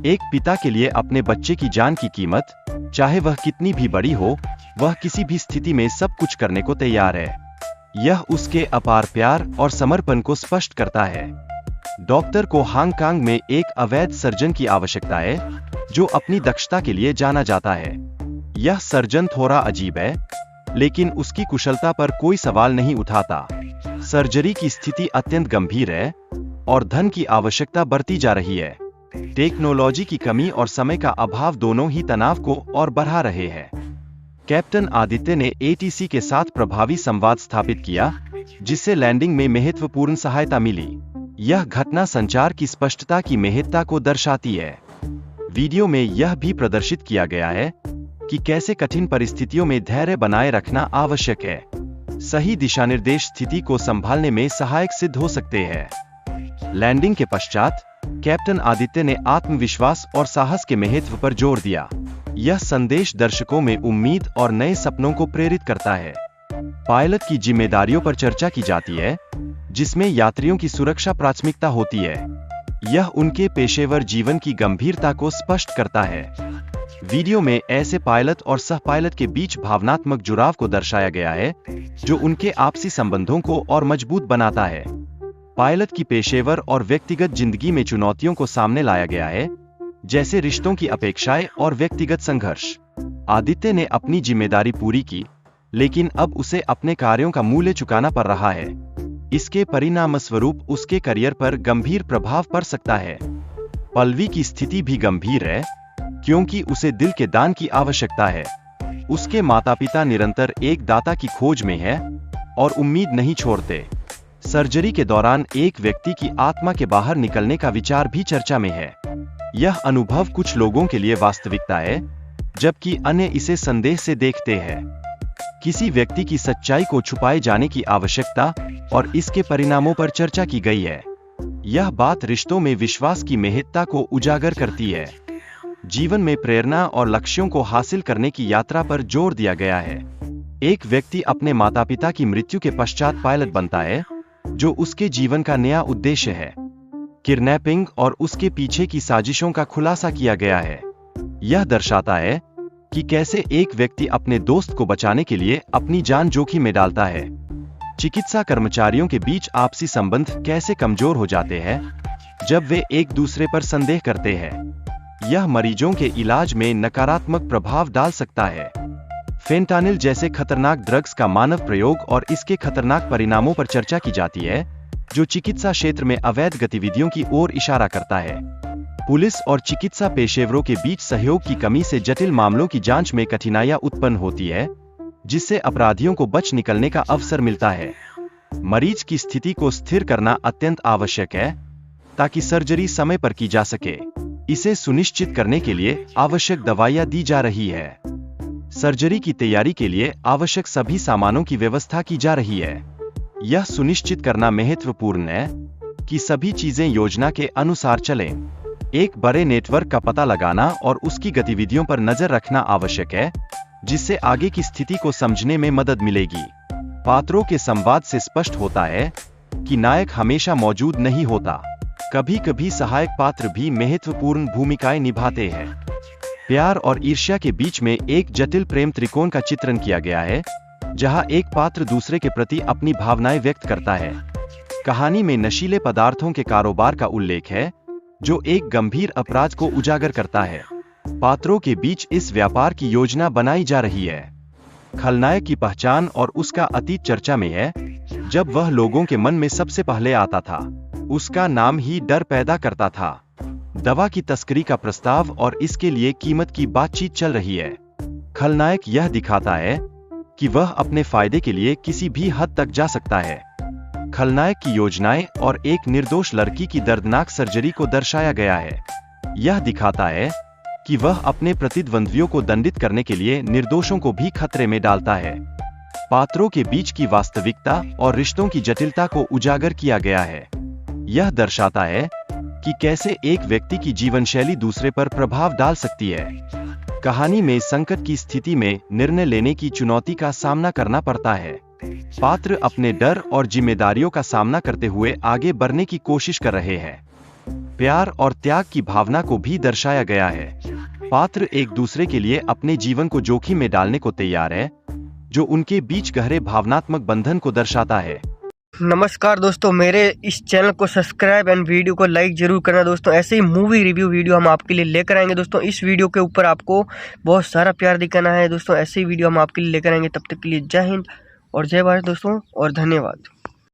एक पिता के लिए अपने बच्चे की जान की कीमत, चाहे वह कितनी भी बड़ी हो, वह किसी भी स्थिति में सब कुछ करने को तैयार है। यह उसके अपार प्यार और समर्पण को स्पष्ट करता है। डॉक्टर को हांगकांग में एक अवैध सर्जन की आवश्यकता है, जो अपनी दक्षता के लिए जाना जाता है। यह सर्जन थोड़ा अजीब है, लेकिन उसकी कुशलता पर कोई सवाल नहीं उठाता। सर्जरी की स्थिति अत्यंत गंभीर है और धन की आवश्यकता बढ़ती जा रही है। टेक्नोलॉजी की कमी और समय का अभाव दोनों ही तनाव को और बढ़ा रहे हैं। कैप्टन आदित्य ने एटीसी के साथ प्रभावी संवाद स्थापित किया, जिससे लैंडिंग में महत्वपूर्ण सहायता मिली। यह घटना संचार की स्पष्टता की महत्ता को दर्शाती है। वीडियो में यह भी प्रदर्शित किया गया है कि कैसे कठिन परिस्थितियों में धैर्य बनाए रखना आवश्यक है। सही दिशानिर्देश स्थिति को संभालने में सहायक सिद्ध हो सकते हैं। लैंडिंग के पश्चात कैप्टन आदित्य ने आत्मविश्वास और साहस के महत्व पर जोर दिया। यह संदेश दर्शकों में उम्मीद और नए सपनों को प्रेरित करता है। पायलट की जिम्मेदारियों पर चर्चा की जाती है, जिसमें यात्रियों की सुरक्षा प्राथमिकता होती है। यह उनके पेशेवर जीवन की गंभीरता को स्पष्ट करता है। वीडियो में ऐसे पायलट और सह पायलट के बीच भावनात्मक जुड़ाव को दर्शाया गया है, जो उनके आपसी संबंधों को और मजबूत बनाता है। पायलट की पेशेवर और व्यक्तिगत जिंदगी में चुनौतियों को सामने लाया गया है, जैसे रिश्तों की अपेक्षाएं और व्यक्तिगत संघर्ष। आदित्य ने अपनी जिम्मेदारी पूरी की, लेकिन अब उसे अपने कार्यों का मूल्य चुकाना पड़ रहा है। इसके परिणामस्वरूप उसके करियर पर गंभीर प्रभाव पड़ सकता है। पल्लवी की स्थिति भी गंभीर है, क्योंकि उसे दिल के दान की आवश्यकता है। उसके माता-पिता निरंतर एक दाता की खोज में हैं और उम्मीद नहीं छोड़ते। सर्जरी के दौरान एक व्यक्ति की आत्मा के बाहर निकलने का विचार भी चर्चा में है। यह अनुभव कुछ लोगों के लिए वास्तविकता है, जबकि अन्य इसे संदेह से देखते हैं। किसी व्यक्ति की सच्चाई को छुपाए जाने की आवश्यकता और इसके परिणामों पर चर्चा की गई है। यह बात रिश्तों में विश्वास की महत्ता को उजागर करती है। जीवन में प्रेरणा और लक्ष्यों को हासिल करने की यात्रा पर जोर दिया गया है। एक व्यक्ति अपने माता-पिता की मृत्यु के पश्चात पायलट बनता है, जो उसके जीवन का नया उद्देश्य है। किडनैपिंग और उसके पीछे की साजिशों का खुलासा किया गया है। यह दर्शाता है कि कैसे एक व्यक्ति अपने दोस्त को बचाने के लिए अपनी जान जोखिम में डालता है। चिकित्सा कर्मचारियों के बीच आपसी संबंध कैसे कमजोर हो जाते हैं जब वे एक दूसरे पर संदेह करते हैं। यह मरीजों के इलाज में नकारात्मक प्रभाव डाल सकता है। फेंटानिल जैसे खतरनाक ड्रग्स का मानव प्रयोग और इसके खतरनाक परिणामों पर चर्चा की जाती है, जो चिकित्सा क्षेत्र में अवैध गतिविधियों की ओर इशारा करता है। पुलिस और चिकित्सा पेशेवरों के बीच सहयोग की कमी से जटिल मामलों की जांच में कठिनाइयां उत्पन्न होती है, जिससे अपराधियों को बच निकलने का अवसर मिलता है। मरीज की स्थिति को स्थिर करना अत्यंत आवश्यक है, ताकि सर्जरी समय पर की जा सके। इसे सुनिश्चित करने के लिए आवश्यक दवाइयां दी जा रही है। सर्जरी की तैयारी के लिए आवश्यक सभी सामानों की व्यवस्था की जा रही है। यह सुनिश्चित करना महत्वपूर्ण है कि सभी चीजें योजना के अनुसार चलें। एक बड़े नेटवर्क का पता लगाना और उसकी गतिविधियों पर नजर रखना आवश्यक है, जिससे आगे की स्थिति को समझने में मदद मिलेगी। पात्रों के संवाद से स्पष्ट होता है कि नायक हमेशा मौजूद नहीं होता। कभी-कभी सहायक पात्र भी महत्वपूर्ण भूमिकाएं निभाते हैं। प्यार और ईर्ष्या के बीच में एक जटिल प्रेम त्रिकोण का चित्रण किया गया है, जहां एक पात्र दूसरे के प्रति अपनी भावनाएं व्यक्त करता है। कहानी में नशीले पदार्थों के कारोबार का उल्लेख है, जो एक गंभीर अपराध को उजागर करता है। पात्रों के बीच इस व्यापार की योजना बनाई जा रही है। खलनायक की पहचान और उसका अतीत चर्चा में है, जब वह लोगों के मन में सबसे पहले आता था। उसका नाम ही डर पैदा करता था। दवा की तस्करी का प्रस्ताव और इसके लिए कीमत की बातचीत चल रही है। खलनायक यह दिखाता है कि वह अपने फायदे के लिए किसी भी हद तक जा सकता है। खलनायक की योजनाएं और एक निर्दोष लड़की की दर्दनाक सर्जरी को दर्शाया गया है। यह दिखाता है कि वह अपने प्रतिद्वंद्वियों को दंडित करने के लिए निर्दोषों को भी खतरे में डालता है। पात्रों के बीच की वास्तविकता और रिश्तों की जटिलता को उजागर किया गया है। यह दर्शाता है कि कैसे एक व्यक्ति की जीवन शैली दूसरे पर प्रभाव डाल सकती है। कहानी में संकट की स्थिति में निर्णय लेने की चुनौती का सामना करना पड़ता है। पात्र अपने डर और जिम्मेदारियों का सामना करते हुए आगे बढ़ने की कोशिश कर रहे हैं। प्यार और त्याग की भावना को भी दर्शाया गया है। पात्र एक दूसरे के लिए अपने जीवन को जोखिम में डालने को तैयार है, जो उनके बीच गहरे भावनात्मक बंधन को दर्शाता है। नमस्कार दोस्तों, मेरे इस चैनल को सब्सक्राइब एंड वीडियो को लाइक जरूर करना दोस्तों। ऐसे ही मूवी रिव्यू वीडियो हम आपके लिए लेकर आएंगे दोस्तों। इस वीडियो के ऊपर आपको बहुत सारा प्यार दिखाना है दोस्तों। ऐसे ही वीडियो हम आपके लिए लेकर आएंगे। तब तक के लिए जय हिंद और जय भारत दोस्तों, और धन्यवाद।